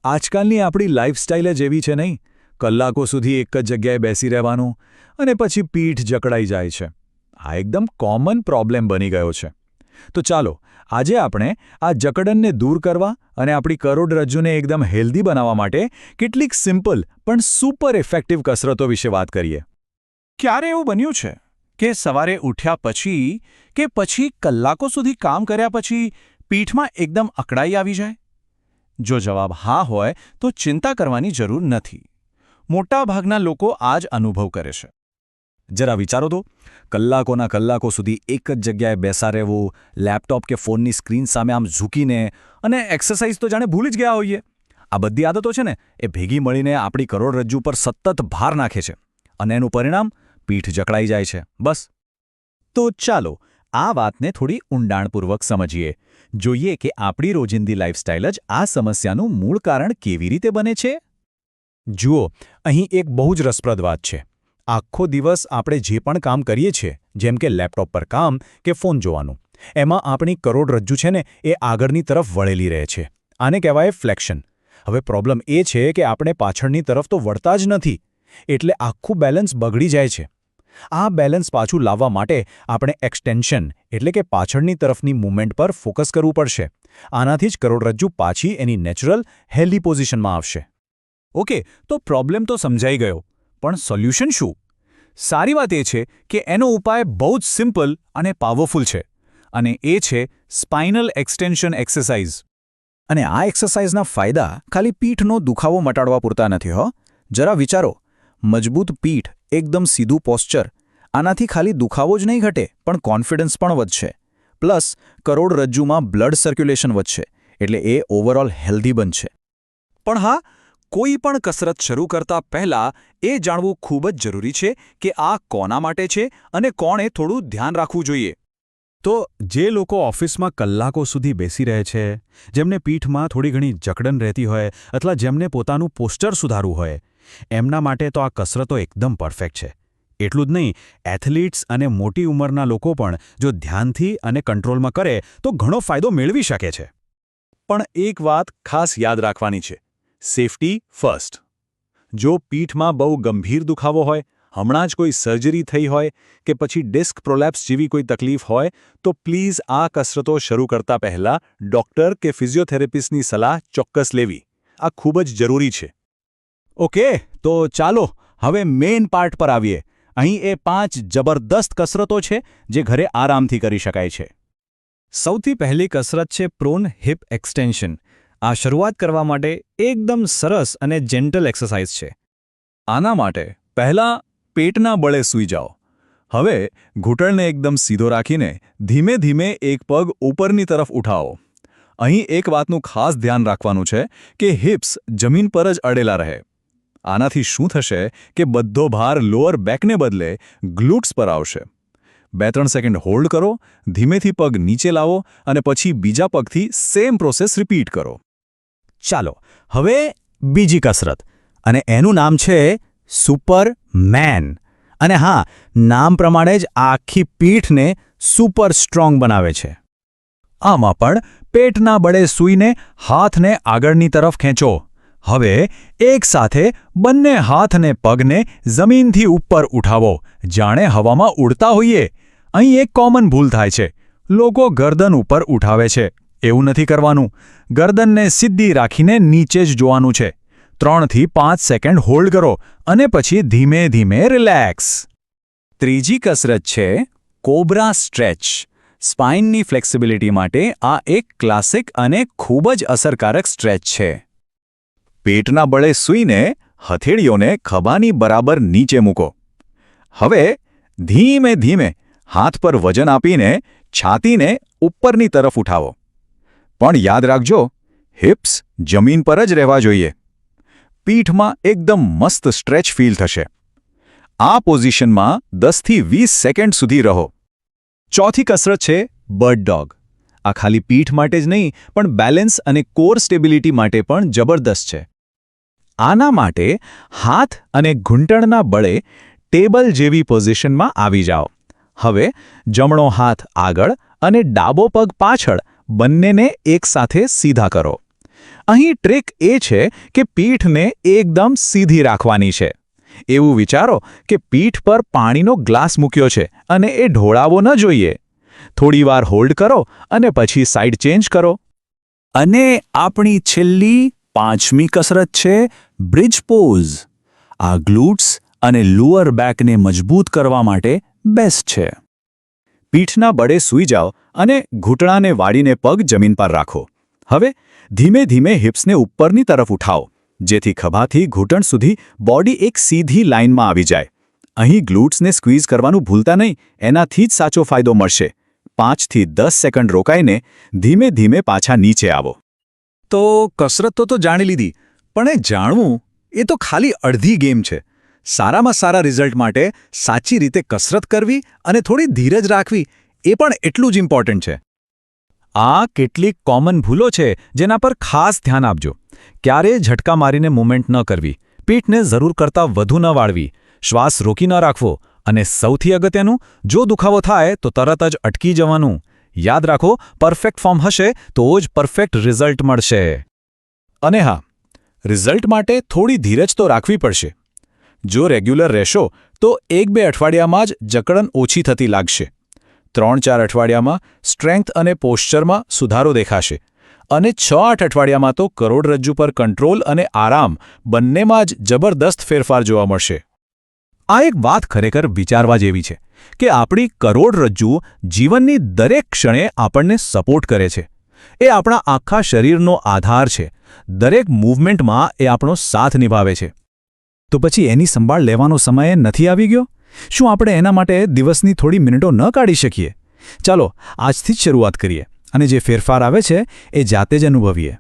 આજકાલની આપણી લાઇફસ્ટાઇલ જ એવી છે નહીં, કલાકો સુધી એક જ જગ્યાએ બેસી રહેવાનું અને પછી પીઠ જકડાઈ જાય છે. આ એકદમ કોમન પ્રોબ્લેમ બની ગયો છે. તો ચાલો આજે આપણે આ જકડનને દૂર કરવા અને આપણી કરોડરજ્જુને એકદમ હેલ્ધી બનાવવા માટે કેટલીક સિમ્પલ પણ સુપર ઇફેક્ટિવ કસરતો વિશે વાત કરીએ. ક્યારે એવું બન્યું છે કે સવારે ઉઠ્યા પછી કલાકો સુધી કામ કર્યા પછી પીઠમાં એકદમ અકળાઈ આવી જાય? જો જવાબ હા હોય તો ચિંતા કરવાની જરૂર નથી. મોટાભાગના લોકો આ જ અનુભવ કરે છે. જરા વિચારો તો, કલાકોના કલાકો સુધી એક જ જગ્યાએ બેસા રહેવું, લેપટોપ કે ફોનની સ્ક્રીન સામે આમ ઝૂકીને, અને એક્સરસાઇઝ તો જાણે ભૂલી જ ગયા હોઈએ. આ બધી આદતો છે ને એ ભેગી મળીને આપણી કરોડરજ્જુ પર સતત ભાર નાખે છે અને એનું પરિણામ પીઠ જકડાઈ જાય છે. બસ. તો ચાલો આ વાતને થોડી ઊંડાણપૂર્વક સમજીએ. જોઈએ કે આપણી રોજિંદી લાઇફસ્ટાઇલ જ આ સમસ્યાનું મૂળ કારણ કેવી રીતે બને છે. જુઓ, અહીં એક બહુ જ રસપ્રદ વાત છે. આખો દિવસ આપણે જે પણ કામ કરીએ છીએ, જેમ કે લેપટોપ પર કામ કે ફોન જોવાનું, એમાં આપણી કરોડરજ્જુ છે ને એ આગળની તરફ વળેલી રહે છે. આને કહેવાય ફ્લેક્શન. હવે પ્રોબ્લેમ એ છે કે આપણે પાછળની તરફ તો વળતા જ નથી, એટલે આખું બેલેન્સ બગડી જાય છે. આ બેલેન્સ પાછું લાવવા માટે આપણે એક્સટેન્શન એટલે કે પાછળની તરફની મૂવમેન્ટ પર ફોકસ કરવું પડશે. આનાથી જ કરોડરજ્જુ પાછી એની નેચરલ હેલ્ધી પોઝિશનમાં આવશે. ઓકે, તો પ્રોબ્લેમ તો સમજાઈ ગયો, પણ સોલ્યુશન શું? સારી વાત એ છે કે એનો ઉપાય બહુ જ સિમ્પલ અને પાવરફુલ છે, અને એ છે સ્પાઇનલ એક્સટેન્શન એક્સરસાઇઝ. અને આ એક્સરસાઇઝના ફાયદા ખાલી પીઠનો દુખાવો મટાડવા પૂરતા નથી હો. જરા વિચારો, મજબૂત પીઠ, એકદમ સીધું પોસ્ચર, આનાથી ખાલી દુખાવો જ નહીં ઘટે પણ કોન્ફિડન્સ પણ વધશે. પ્લસ કરોડરજ્જુમાં બ્લડ સર્ક્યુલેશન વધશે, એટલે એ ઓવરઓલ હેલ્ધી બનશે. પણ હા, કોઈ પણ કસરત શરૂ કરતા પહેલા એ જાણવું ખૂબ જ જરૂરી છે કે આ કોના માટે છે અને કોણે થોડું ધ્યાન રાખવું જોઈએ. તો જે લોકો ઓફિસમાં કલાકો સુધી બેસી રહે છે, જેમને પીઠમાં થોડી ઘણી જકડન રહેતી હોય અથવા જેમને પોતાનું પોસ્ચર સુધારવું હોય, એમના માટે તો આ કસરતો એકદમ પરફેક્ટ છે. એટલું જ નહીં, એથ્લીટ્સ અને મોટી ઉંમરના લોકો પણ જો ધ્યાનથી અને કંટ્રોલમાં કરે તો ઘણો ફાયદો મેળવી શકે છે. પણ એક વાત ખાસ યાદ રાખવાની છે: સેફટી ફર્સ્ટ. જો પીઠમાં બહુ ગંભીર દુખાવો હોય, હમણાં જ કોઈ સર્જરી થઈ હોય કે પછી ડિસ્ક પ્રોલેપ્સ જેવી કોઈ તકલીફ હોય, તો પ્લીઝ આ કસરતો શરૂ કરતા પહેલાં ડૉક્ટર કે ફિઝિયોથેરાપિસ્ટની સલાહ ચોક્કસ લેવી. આ ખૂબ જ જરૂરી છે. ઓકે, તો ચાલો હવે મેઇન પાર્ટ પર આવીએ. અહીં એ 5 જબરદસ્ત કસરતો છે જે ઘરે આરામથી કરી શકાય છે. સૌથી પહેલી કસરત છે પ્રોન હિપ એક્સટેન્શન. આ શરૂઆત કરવા માટે એકદમ સરસ અને જેન્ટલ એક્સરસાઇઝ છે. આના માટે પહેલાં પેટના બળે સૂઈ જાઓ. હવે ઘૂંટણને એકદમ સીધો રાખીને ધીમે ધીમે એક પગ ઉપરની તરફ ઉઠાવો. અહીં એક વાતનું ખાસ ધ્યાન રાખવાનું છે કે હિપ્સ જમીન પર જ અડેલા રહે. આનાથી શું થશે કે બધો ભાર લોઅર બેકને બદલે ગ્લુટ્સ પર આવશે. 2-3 સેકન્ડ હોલ્ડ કરો, ધીમેથી પગ નીચે લાવો અને પછી બીજા પગથી સેમ પ્રોસેસ રિપીટ કરો. ચાલો હવે બીજી કસરત, અને એનું નામ છે સુપરમેન. અને હા, નામ પ્રમાણે જ આખી પીઠને સુપર સ્ટ્રોંગ બનાવે છે. આમાં પણ પેટના બળે સૂઈને હાથને આગળની તરફ ખેંચો. હવે એકસાથે બંને હાથ અને પગને જમીનથી ઉપર ઉઠાવો, જાણે હવામાં ઉડતા હોઈએ. અહીં એક કોમન ભૂલ થાય છે: લોકો ગરદન ઉપર ઉઠાવે છે. એવું નથી કરવાનું. ગરદનને સીધી રાખીને નીચે જ જોવાનું છે. 3 થી 5 સેકન્ડ હોલ્ડ કરો અને પછી ધીમે ધીમે રિલેક્સ. ત્રીજી કસરત છે કોબ્રા સ્ટ્રેચ. સ્પાઇનની ફ્લેક્સિબિલિટી માટે આ એક ક્લાસિક અને ખૂબ જ અસરકારક સ્ટ્રેચ છે. પેટના બળે સૂઈને હથેળીઓને ખભાની બરાબર નીચે મૂકો. હવે ધીમે ધીમે હાથ પર વજન આપીને છાતીને ઉપરની તરફ ઉઠાવો. પણ યાદ રાખજો, હિપ્સ જમીન પર જ રહેવા જોઈએ. પીઠમાં એકદમ મસ્ત સ્ટ્રેચ ફીલ થશે. આ પોઝિશનમાં 10 થી 20 સેકન્ડ સુધી રહો. ચોથી કસરત છે બર્ડ ડોગ. આ ખાલી પીઠ માટે જ નહીં પણ બેલેન્સ અને કોર સ્ટેબિલિટી માટે પણ જબરદસ્ત છે. આના માટે હાથ અને ઘૂંટણના બળે ટેબલ જેવી પોઝિશનમાં આવી જાઓ. હવે જમણો હાથ આગળ અને ડાબો પગ પાછળ બંનેને એકસાથે સીધા કરો. અહીં ટ્રીક એ છે કે પીઠને એકદમ સીધી રાખવાની છે. એવું વિચારો કે પીઠ પર પાણીનો ગ્લાસ મૂક્યો છે અને એ ઢોળાવો ન જોઈએ. થોડીવાર હોલ્ડ કરો અને પછી સાઈડ ચેન્જ કરો. અને આપણી છેલ્લી 5મી કસરત છે બ્રિજ પોઝ. આ ગ્લુટ્સ અને લોઅર બેકને મજબૂત કરવા માટે બેસ્ટ છે. પીઠના બળે સૂઈ જાઓ અને ઘૂંટણાને વાળીને પગ જમીન પર રાખો. હવે ધીમે ધીમે હિપ્સને ઉપરની તરફ ઉઠાવો, જેથી ખભાથી ઘૂંટણ સુધી બોડી એક સીધી લાઇનમાં આવી જાય. અહીં ગ્લુટ્સને સ્ક્વીઝ કરવાનું ભૂલતા નહીં, એનાથી જ સાચો ફાયદો મળશે. 5 થી 10 સેકન્ડ રોકાઈને ધીમે ધીમે પાછા નીચે આવો. તો કસરત તો જાણી લીધી, પણ એ જાણવું એ તો ખાલી અડધી ગેમ છે. સારામાં સારા રિઝલ્ટ માટે સાચી રીતે કસરત કરવી અને થોડી ધીરજ રાખવી એ પણ એટલું જ ઇમ્પોર્ટન્ટ છે. આ કેટલીક કોમન ભૂલો છે જેના પર ખાસ ધ્યાન આપજો. ક્યારેય ઝટકા મારીને મૂવમેન્ટ ન કરવી, પીઠને જરૂર કરતાં વધુ ન વાળવી, શ્વાસ રોકી ન રાખવો અને સૌથી અગત્યનું, જો દુખાવો થાય તો તરત જ અટકી જવાનું. યાદ રાખો, પરફેક્ટ ફોર્મ હશે તો જ પરફેક્ટ રિઝલ્ટ મળશે. અને હા, રિઝલ્ટ માટે થોડી ધીરજ તો રાખવી પડશે. જો રેગ્યુલર રહેશો તો 1-2 અઠવાડિયામાં જ જકડન ઓછી થતી લાગશે. 3-4 અઠવાડિયામાં સ્ટ્રેન્થ અને પોશ્ચરમાં સુધારો દેખાશે. અને 6-8 અઠવાડિયામાં તો કરોડરજ્જુ પર કંટ્રોલ અને આરામ બંનેમાં જ જબરદસ્ત ફેરફાર જોવા મળશે. આ એક વાત ખરેખર વિચારવા જેવી છે કે આપણી કરોડરજ્જુ જીવનની દરેક ક્ષણે આપણને સપોર્ટ કરે છે. એ આપણા આખા શરીરનો આધાર છે. દરેક મૂવમેન્ટમાં એ આપણો સાથ નિભાવે છે. તો પછી એની સંભાળ લેવાનો સમય નથી આવી ગયો? શું આપણે એના માટે દિવસની થોડી મિનિટો ન કાઢી શકીએ? ચાલો આજથી જ શરૂઆત કરીએ અને જે ફેરફાર આવે છે એ જાતે જ અનુભવીએ.